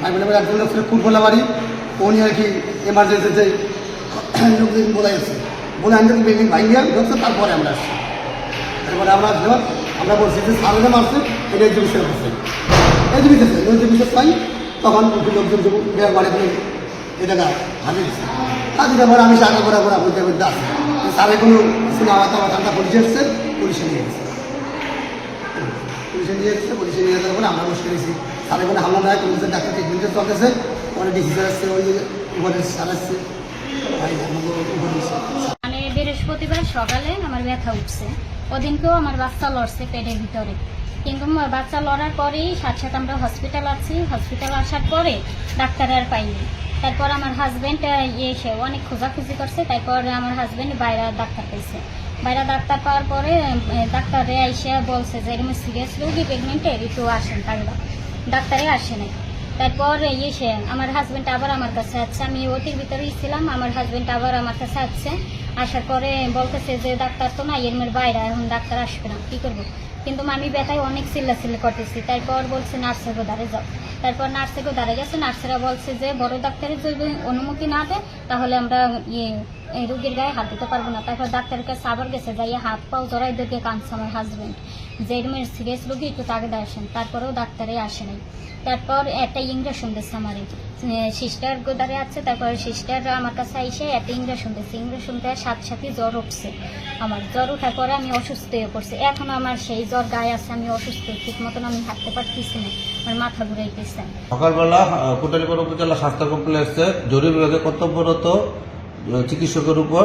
ভাই বোনের একজন হচ্ছে কুরফোলা বাড়ি, উনি আর কি এমার্জেন্সিতে লোকজন বলে আসছে, বলে আমি যদি বিল্ডিং ভাঙিয়ে ঢুকছে তারপরে আমরা আসছি। তারপরে আমরা বলছি যে সামনে মারছে এটা এক্সিবিশন করছে, এক্সিবিশন পাই তখন লোকজন বাড়ি করে এটা হাজির দিচ্ছে। হাজির পরে আমি টাকা করে বলতে বলতে আসছি স্যারে কোনো সিনেমা ঠান্ডা পুলিশ এসছে, পুলিশে নিয়ে গেছে, পুলিশে নিয়ে যাওয়ার পরে আমরা বসে গেছি। স্যারে কোনো হামলা নয়, পুলিশের ডাক্তার ট্রিটমেন্টে চলতেছে, পরে ডিসি স্যার আসছে, ওই উপরে স্যার আসছে। মানে বৃহস্পতিবার সকালে আমার ব্যথা উঠছে, ওদিনকেও আমার বাচ্চা লড়ছে পেটের ভিতরে, কিন্তু বাচ্চা লড়ার পরেই সাথে আমরা হসপিটাল আসার পরে ডাক্তার আর পাইনি। তারপর আমার হাজব্যান্ড এসে অনেক খোঁজাখুঁজি করছে, তারপর আমার হাজব্যান্ড বাইরে ডাক্তার পেয়েছে। বাইরে ডাক্তার পাওয়ার পরে ডাক্তারে এসে বলছে যে এরকম সিরিয়াস রোগী প্রেগনেন্টের একটু আসেন, তাহলে ডাক্তারে আসে নাই। তারপর এসে আমার হাজব্যান্ড আবার আমার কাছে আসছে, আমি ওটির ভিতরেই ছিলাম, আমার হাজব্যান্ড আবার আমার কাছে আসছে। আসার পরে বলতেছে যে ডাক্তার তো না, এর বাইরে, এখন ডাক্তার আসবে না, কী করবো? কিন্তু আমি ব্যথায় অনেক চিল্লাচিল্লি করতেছি। তারপর বলছে নার্সের গোদারে যাও। তারপর নার্সের গোদারে গেছে, নার্সেরা বলছে যে বড় ডাক্তারের যদি অনুমতি না দেয় তাহলে আমরা এই রোগীর গায়ে হাত দিতে পারবো না। তারপর ডাক্তারের কাছে আবার গেছে, যাইয়া হাত পাও জড়াই দেখে কাঁদছে আমার হাজব্যান্ড যে এরকম সিরিয়াস রোগী একটু তাগিদে আসেন। তারপরেও ডাক্তারে আসে নাই। তারপর একটা ইঞ্জেকশন দিচ্ছে আমার সিস্টার গোদারে আছে। তারপর সিস্টার আমার কাছে এসে একটা ইঞ্জেকশন দিচ্ছে, ইঞ্জেকশন দেওয়ার সাথে সাথে জ্বর উঠছে। আমার জ্বর ওঠার পরে আমি অসুস্থ হয়ে পড়ছি, এখন আমার সেই জ্বর গায়ে আছে, আমি অসুস্থ, ঠিক মতন আমি হাঁটতে পারতেছি না, আমার মাথা ঘুরাইতেছে। সকালবেলা কোটালীপাড়া উপজেলা স্বাস্থ্য কমপ্লেক্সে জরুরি বিভাগে কর্তব্যরত চিকিৎসকের উপর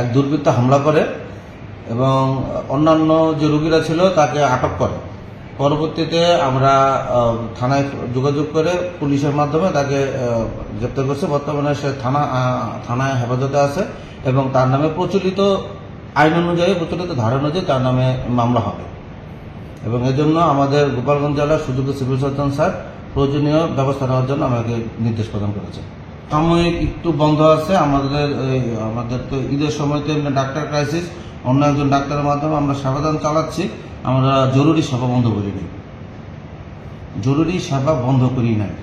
এক দুর্বৃত্ত হামলা করে এবং অন্যান্য যে রোগীরা ছিল তাকে আটক করে। পরবর্তীতে আমরা থানায় যোগাযোগ করে পুলিশের মাধ্যমে তাকে গ্রেপ্তার করছে। বর্তমানে সে থানায় হেফাজতে আছে এবং তার নামে প্রচলিত আইন অনুযায়ী, প্রচলিত ধারা অনুযায়ী তার নামে মামলা হবে এবং এজন্য আমাদের গোপালগঞ্জ জেলার সুযোগ্য সিভিল সার্জন স্যার প্রয়োজনীয় ব্যবস্থা নেওয়ার জন্য আমাকে নির্দেশ প্রদান করেছে। সাময়িক একটু বন্ধ আছে, আমাদের তো ঈদের সময়তে ডাক্তার ক্রাইসিস, অন্য একজন ডাক্তারের মাধ্যমে আমরা সেবাদান চালাচ্ছি। আমরা জরুরি সেবা বন্ধ করি নাই।